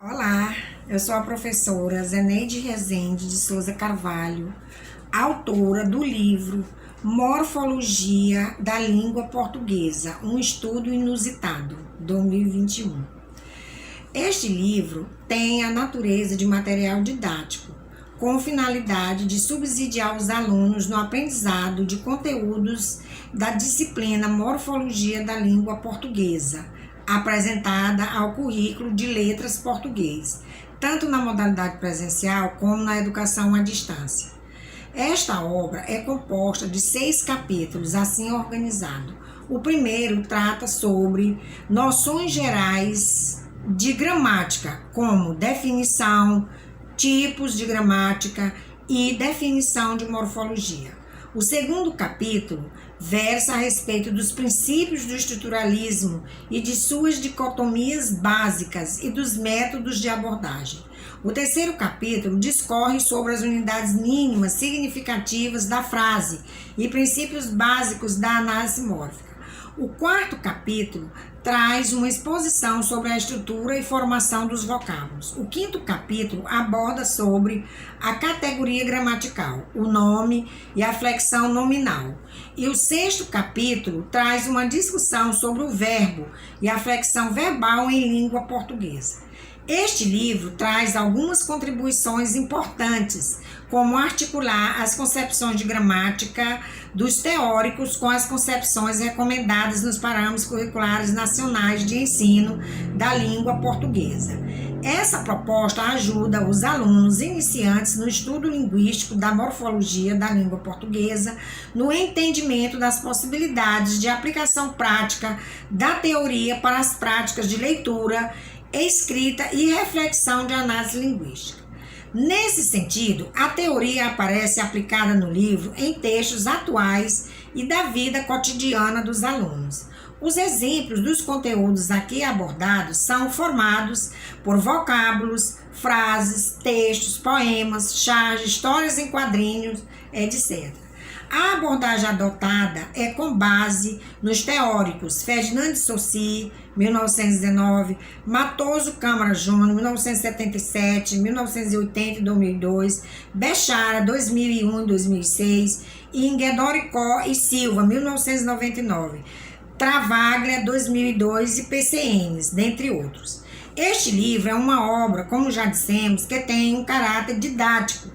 Olá, eu sou a professora Zeneide Rezende de Souza Carvalho, autora do livro Morfologia da Língua Portuguesa, um estudo inusitado, 2021. Este livro tem a natureza de material didático, com finalidade de subsidiar os alunos no aprendizado de conteúdos da disciplina Morfologia da Língua Portuguesa, apresentada ao currículo de Letras Português, tanto na modalidade presencial como na educação à distância. Esta obra é composta de 6 capítulos, assim organizado. O primeiro trata sobre noções gerais de gramática, como definição, tipos de gramática e definição de morfologia. O segundo capítulo versa a respeito dos princípios do estruturalismo e de suas dicotomias básicas e dos métodos de abordagem. O terceiro capítulo discorre sobre as unidades mínimas significativas da frase e princípios básicos da análise mórfica. O quarto capítulo traz uma exposição sobre a estrutura e formação dos vocábulos. O quinto capítulo aborda sobre a categoria gramatical, o nome e a flexão nominal. E o sexto capítulo traz uma discussão sobre o verbo e a flexão verbal em língua portuguesa. Este livro traz algumas contribuições importantes, como articular as concepções de gramática dos teóricos com as concepções recomendadas nos parâmetros curriculares nacionais de ensino da língua portuguesa. Essa proposta ajuda os alunos iniciantes no estudo linguístico da morfologia da língua portuguesa, no entendimento das possibilidades de aplicação prática da teoria para as práticas de leitura, escrita e reflexão de análise linguística. Nesse sentido, a teoria aparece aplicada no livro em textos atuais e da vida cotidiana dos alunos. Os exemplos dos conteúdos aqui abordados são formados por vocábulos, frases, textos, poemas, charges, histórias em quadrinhos, etc. A abordagem adotada é com base nos teóricos Ferdinand de Saussure, 1919, Matoso Câmara Júnior, 1977, 1980 e 2002, Bechara, 2001 e 2006, e Inguedoricó e Silva, 1999, Travaglia, 2002 e PCNs, dentre outros. Este livro é uma obra, como já dissemos, que tem um caráter didático.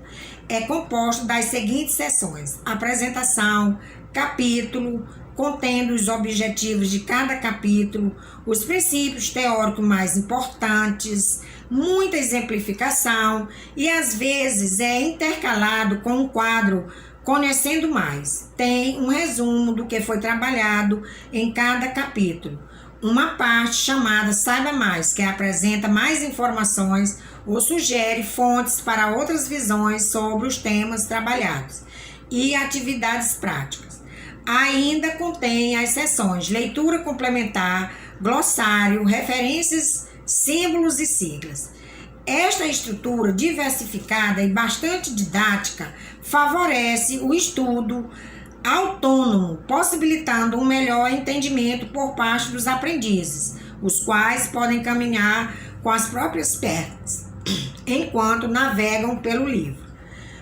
É composto das seguintes seções: apresentação, capítulo, contendo os objetivos de cada capítulo, os princípios teóricos mais importantes, muita exemplificação e às vezes é intercalado com um quadro Conhecendo Mais. Tem um resumo do que foi trabalhado em cada capítulo. Uma parte chamada Saiba Mais, que apresenta mais informações ou sugere fontes para outras visões sobre os temas trabalhados e atividades práticas. Ainda contém as seções Leitura Complementar, Glossário, Referências, Símbolos e Siglas. Esta estrutura diversificada e bastante didática favorece o estudo autônomo, possibilitando um melhor entendimento por parte dos aprendizes, os quais podem caminhar com as próprias pernas, enquanto navegam pelo livro.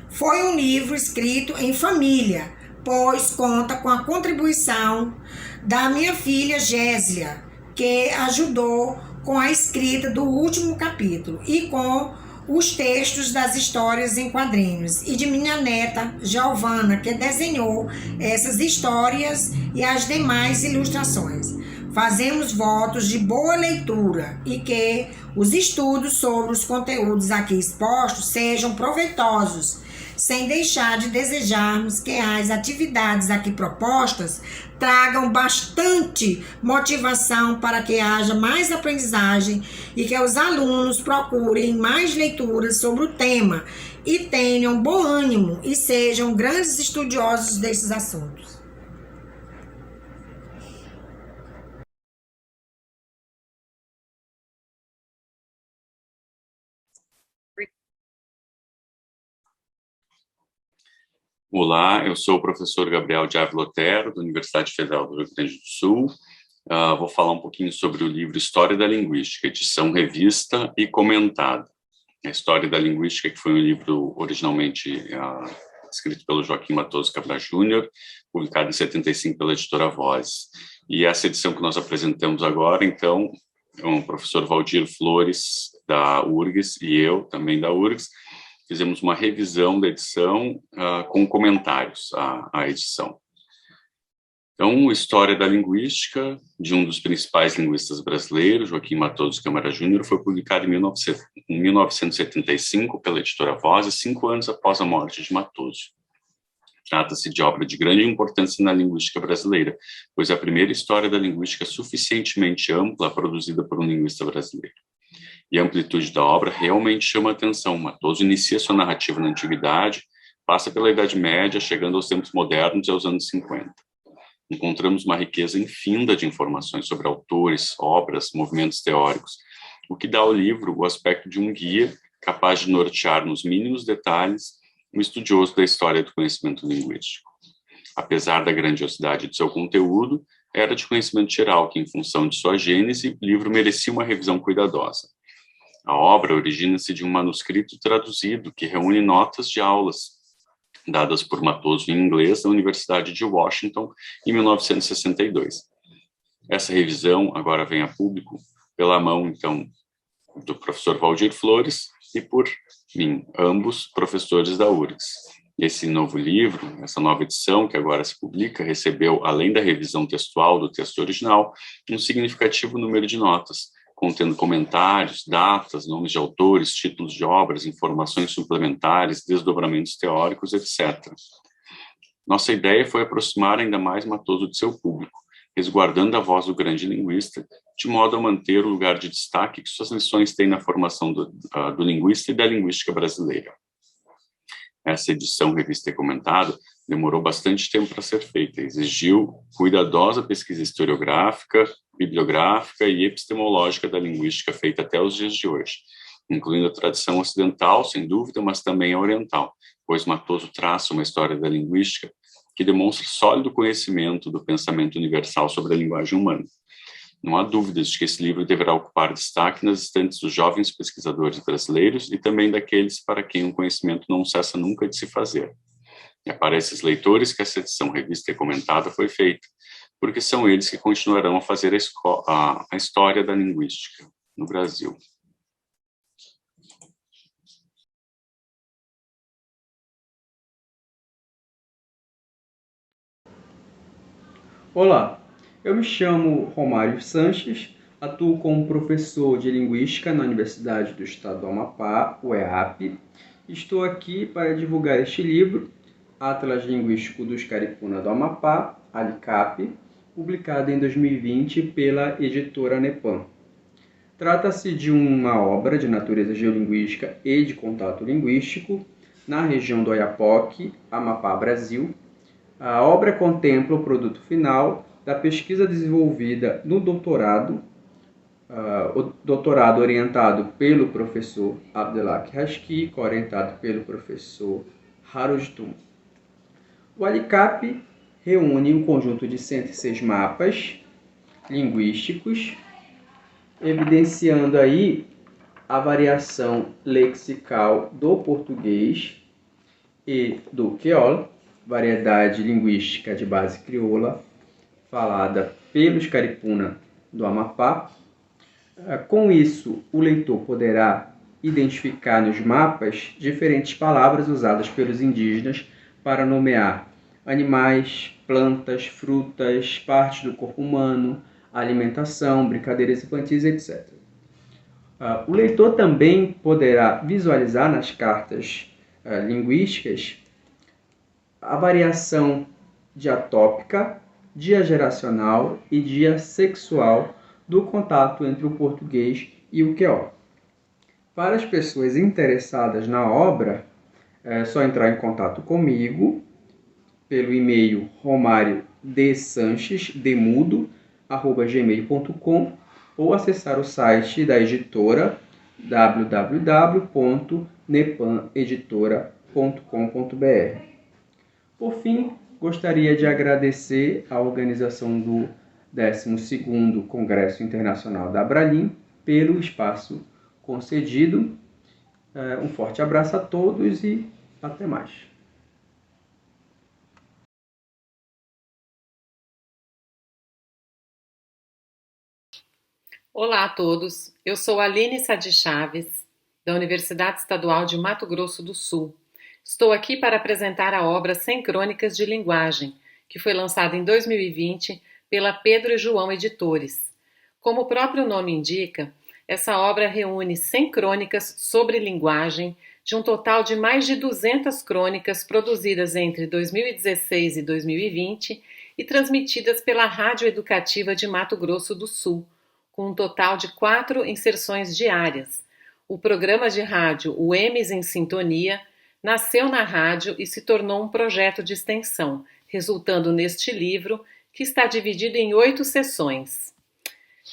Foi um livro escrito em família, pois conta com a contribuição da minha filha Gésia, que ajudou com a escrita do último capítulo e com os textos das histórias em quadrinhos, e de minha neta Giovana, que desenhou essas histórias e as demais ilustrações. Fazemos votos de boa leitura e que os estudos sobre os conteúdos aqui expostos sejam proveitosos, sem deixar de desejarmos que as atividades aqui propostas tragam bastante motivação para que haja mais aprendizagem e que os alunos procurem mais leituras sobre o tema e tenham bom ânimo e sejam grandes estudiosos desses assuntos. Olá, eu sou o professor Gabriel de Ávila Otero, da Universidade Federal do Rio Grande do Sul, Vou falar um pouquinho sobre o livro História da Linguística, edição revista e comentada. A História da Linguística, que foi um livro originalmente escrito pelo Joaquim Matoso Cabral Júnior, publicado em 75 pela editora Voz. E essa edição que nós apresentamos agora, então, o professor Valdir Flores, da URGS, e eu, também da URGS, fizemos uma revisão da edição com comentários à edição. Então, História da Linguística, de um dos principais linguistas brasileiros, Joaquim Matoso Câmara Júnior, foi publicado em 1975 pela editora Voz, 5 anos após a morte de Matoso. Trata-se de obra de grande importância na linguística brasileira, pois é a primeira história da linguística suficientemente ampla produzida por um linguista brasileiro. E a amplitude da obra realmente chama a atenção. Matoso inicia sua narrativa na Antiguidade, passa pela Idade Média, chegando aos tempos modernos e aos anos 50. Encontramos uma riqueza infinda de informações sobre autores, obras, movimentos teóricos, o que dá ao livro o aspecto de um guia capaz de nortear nos mínimos detalhes um estudioso da história do conhecimento linguístico. Apesar da grandiosidade de seu conteúdo, era de conhecimento geral que, em função de sua gênese, o livro merecia uma revisão cuidadosa. A obra origina-se de um manuscrito traduzido que reúne notas de aulas dadas por Matoso em inglês na Universidade de Washington em 1962. Essa revisão agora vem a público pela mão, então, do professor Valdir Flores e por mim, ambos professores da URGS. Esse novo livro, essa nova edição que agora se publica, recebeu, além da revisão textual do texto original, um significativo número de notas, contendo comentários, datas, nomes de autores, títulos de obras, informações suplementares, desdobramentos teóricos, etc. Nossa ideia foi aproximar ainda mais Matoso de seu público, resguardando a voz do grande linguista, de modo a manter o lugar de destaque que suas lições têm na formação do linguista e da linguística brasileira. Essa edição revista e comentada demorou bastante tempo para ser feita, exigiu cuidadosa pesquisa historiográfica, bibliográfica e epistemológica da linguística feita até os dias de hoje, incluindo a tradição ocidental, sem dúvida, mas também a oriental, pois Matoso traça uma história da linguística que demonstra sólido conhecimento do pensamento universal sobre a linguagem humana. Não há dúvidas de que esse livro deverá ocupar destaque nas estantes dos jovens pesquisadores brasileiros e também daqueles para quem o conhecimento não cessa nunca de se fazer. É para esses leitores que essa edição revista e comentada foi feita, porque são eles que continuarão a fazer a história da linguística no Brasil. Olá, eu me chamo Romário Sanches, atuo como professor de Linguística na Universidade do Estado do Amapá, UEAP. Estou aqui para divulgar este livro, Atlas Linguístico dos Caripuna do Amapá, ALICAP, publicado em 2020 pela editora Nepam. Trata-se de uma obra de natureza geolinguística e de contato linguístico na região do Oiapoque, Amapá, Brasil. A obra contempla o produto final da pesquisa desenvolvida no doutorado, o doutorado orientado pelo professor Abdelak Rashki, orientado pelo professor Harojtum. O ALICAP reúne um conjunto de 106 mapas linguísticos, evidenciando aí a variação lexical do português e do queol, variedade linguística de base crioula, falada pelos caripuna do Amapá. Com isso, o leitor poderá identificar nos mapas diferentes palavras usadas pelos indígenas para nomear animais, plantas, frutas, partes do corpo humano, alimentação, brincadeiras infantis, etc. O leitor também poderá visualizar nas cartas linguísticas a variação diatópica, diageracional e diassexual do contato entre o português e o queol. Para as pessoas interessadas na obra, é só entrar em contato comigo pelo e-mail romariodesanches@gmail.com ou acessar o site da editora www.nepameditora.com.br. Por fim, gostaria de agradecer a organização 12º Congresso Internacional da Abralim, pelo espaço concedido. Um forte abraço a todos e até mais. Olá a todos, eu sou Aline Sadi Chaves, da Universidade Estadual de Mato Grosso do Sul. Estou aqui para apresentar a obra 100 Crônicas de Linguagem, que foi lançada em 2020 pela Pedro e João Editores. Como o próprio nome indica, essa obra reúne 100 crônicas sobre linguagem, de um total de mais de 200 crônicas produzidas entre 2016 e 2020 e transmitidas pela Rádio Educativa de Mato Grosso do Sul, com um total de 4 inserções diárias. O programa de rádio O Emes em Sintonia nasceu na rádio e se tornou um projeto de extensão, resultando neste livro, que está dividido em 8 sessões.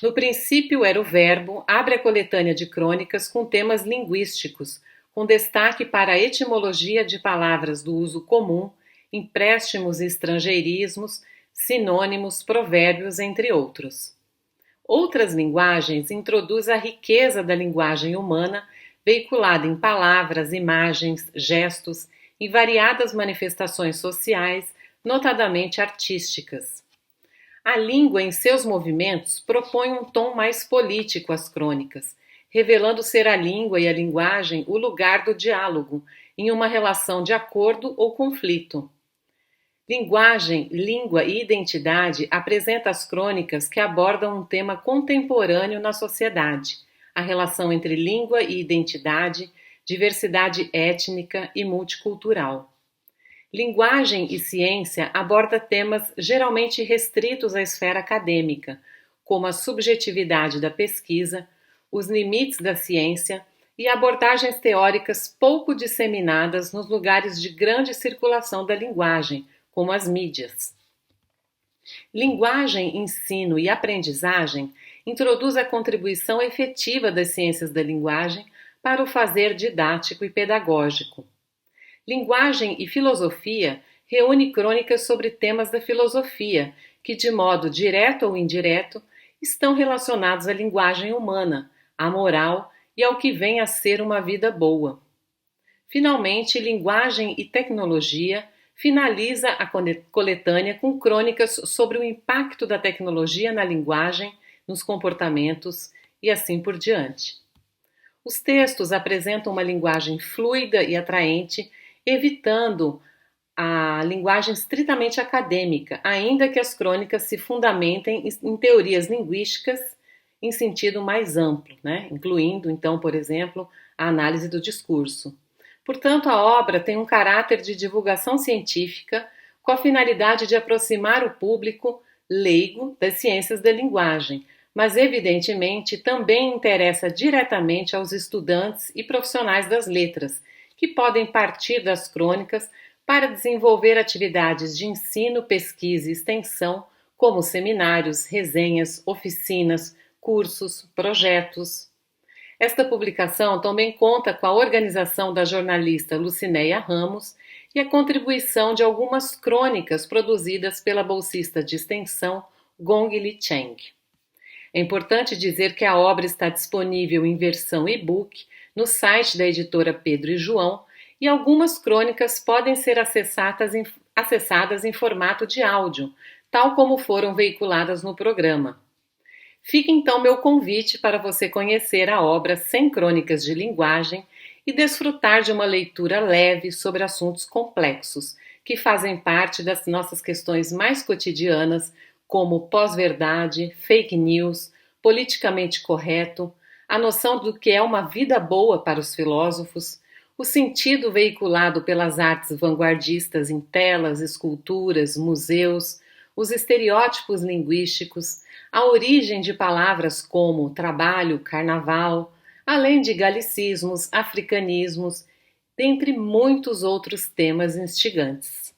No princípio era o verbo, abre a coletânea de crônicas com temas linguísticos, com destaque para a etimologia de palavras do uso comum, empréstimos e estrangeirismos, sinônimos, provérbios, entre outros. Outras linguagens introduz a riqueza da linguagem humana, veiculada em palavras, imagens, gestos e variadas manifestações sociais, notadamente artísticas. A língua, em seus movimentos, propõe um tom mais político às crônicas, revelando ser a língua e a linguagem o lugar do diálogo, em uma relação de acordo ou conflito. Linguagem, língua e identidade apresenta as crônicas que abordam um tema contemporâneo na sociedade, a relação entre língua e identidade, diversidade étnica e multicultural. Linguagem e ciência aborda temas geralmente restritos à esfera acadêmica, como a subjetividade da pesquisa, os limites da ciência e abordagens teóricas pouco disseminadas nos lugares de grande circulação da linguagem, como as mídias. Linguagem, ensino e aprendizagem introduz a contribuição efetiva das ciências da linguagem para o fazer didático e pedagógico. Linguagem e filosofia reúne crônicas sobre temas da filosofia, que, de modo direto ou indireto, estão relacionados à linguagem humana, à moral e ao que vem a ser uma vida boa. Finalmente, linguagem e tecnologia finaliza a coletânea com crônicas sobre o impacto da tecnologia na linguagem, nos comportamentos e assim por diante. Os textos apresentam uma linguagem fluida e atraente, evitando a linguagem estritamente acadêmica, ainda que as crônicas se fundamentem em teorias linguísticas em sentido mais amplo, incluindo, então, por exemplo, a análise do discurso. Portanto, a obra tem um caráter de divulgação científica com a finalidade de aproximar o público leigo das ciências da linguagem, mas, evidentemente, também interessa diretamente aos estudantes e profissionais das letras, que podem partir das crônicas para desenvolver atividades de ensino, pesquisa e extensão, como seminários, resenhas, oficinas, cursos, projetos. Esta publicação também conta com a organização da jornalista Lucinéia Ramos e a contribuição de algumas crônicas produzidas pela bolsista de extensão Gong Li Cheng. É importante dizer que a obra está disponível em versão e-book no site da editora Pedro e João e algumas crônicas podem ser acessadas em formato de áudio, tal como foram veiculadas no programa. Fica então meu convite para você conhecer a obra 100 Crônicas de Linguagem e desfrutar de uma leitura leve sobre assuntos complexos, que fazem parte das nossas questões mais cotidianas, como pós-verdade, fake news, politicamente correto, a noção do que é uma vida boa para os filósofos, o sentido veiculado pelas artes vanguardistas em telas, esculturas, museus, os estereótipos linguísticos, a origem de palavras como trabalho, carnaval, além de galicismos, africanismos, dentre muitos outros temas instigantes.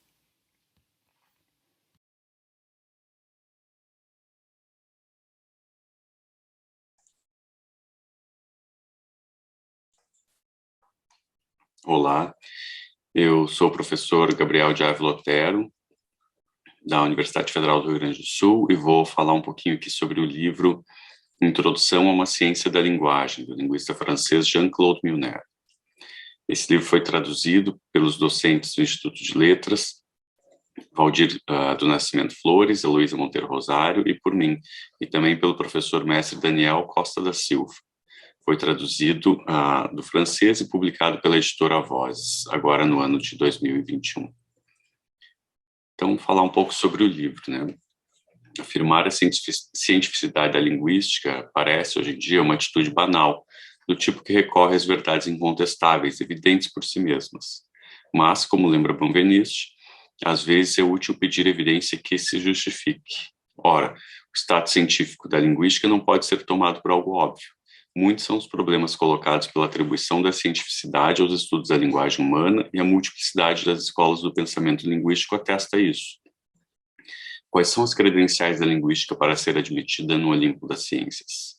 Olá, eu sou o professor Gabriel de Ávila Otero, da Universidade Federal do Rio Grande do Sul, e vou falar um pouquinho aqui sobre o livro Introdução a uma Ciência da Linguagem, do linguista francês Jean-Claude Milner. Esse livro foi traduzido pelos docentes do Instituto de Letras, Valdir do Nascimento Flores, Heloísa Monteiro Rosário, e por mim, e também pelo professor mestre Daniel Costa da Silva. Foi traduzido do francês e publicado pela editora Vozes, agora no ano de 2021. Então, vamos falar um pouco sobre o livro, né? Afirmar a cientificidade da linguística parece, hoje em dia, uma atitude banal, do tipo que recorre às verdades incontestáveis, evidentes por si mesmas. Mas, como lembra Benveniste, às vezes é útil pedir evidência que se justifique. Ora, o estado científico da linguística não pode ser tomado por algo óbvio. Muitos são os problemas colocados pela atribuição da cientificidade aos estudos da linguagem humana, e a multiplicidade das escolas do pensamento linguístico atesta isso. Quais são as credenciais da linguística para ser admitida no Olimpo das ciências?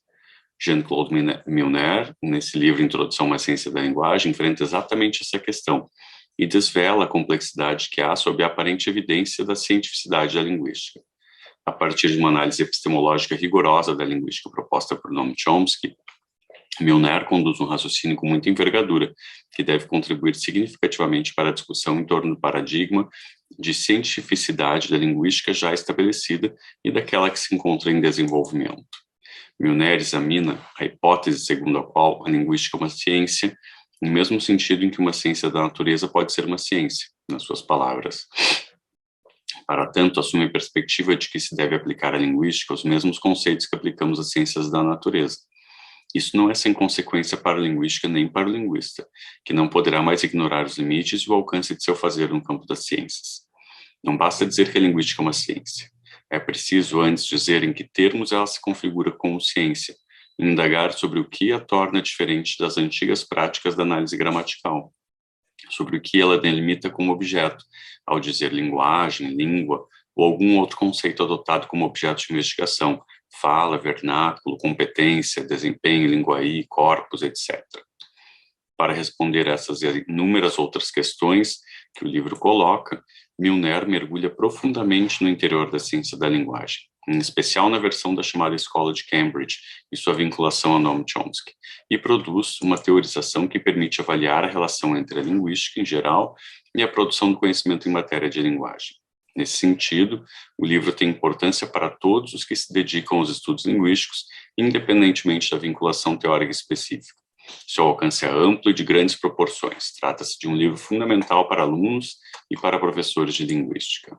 Jean-Claude Milner, nesse livro Introdução a uma Ciência da Linguagem, enfrenta exatamente essa questão e desvela a complexidade que há sob a aparente evidência da cientificidade da linguística. A partir de uma análise epistemológica rigorosa da linguística proposta por Noam Chomsky, Milner conduz um raciocínio com muita envergadura, que deve contribuir significativamente para a discussão em torno do paradigma de cientificidade da linguística já estabelecida e daquela que se encontra em desenvolvimento. Milner examina a hipótese segundo a qual a linguística é uma ciência, no mesmo sentido em que uma ciência da natureza pode ser uma ciência, nas suas palavras. Para tanto, assume a perspectiva de que se deve aplicar à linguística os mesmos conceitos que aplicamos às ciências da natureza. Isso não é sem consequência para a linguística nem para o linguista, que não poderá mais ignorar os limites e o alcance de seu fazer no campo das ciências. Não basta dizer que a linguística é uma ciência. É preciso antes dizer em que termos ela se configura como ciência, e indagar sobre o que a torna diferente das antigas práticas da análise gramatical, sobre o que ela delimita como objeto, ao dizer linguagem, língua, ou algum outro conceito adotado como objeto de investigação, fala, vernáculo, competência, desempenho, linguaí, corpus, etc. Para responder a essas e inúmeras outras questões que o livro coloca, Milner mergulha profundamente no interior da ciência da linguagem, em especial na versão da chamada Escola de Cambridge e sua vinculação a Noam Chomsky, e produz uma teorização que permite avaliar a relação entre a linguística em geral e a produção do conhecimento em matéria de linguagem. Nesse sentido, o livro tem importância para todos os que se dedicam aos estudos linguísticos, independentemente da vinculação teórica específica. Seu alcance é amplo e de grandes proporções. Trata-se de um livro fundamental para alunos e para professores de linguística.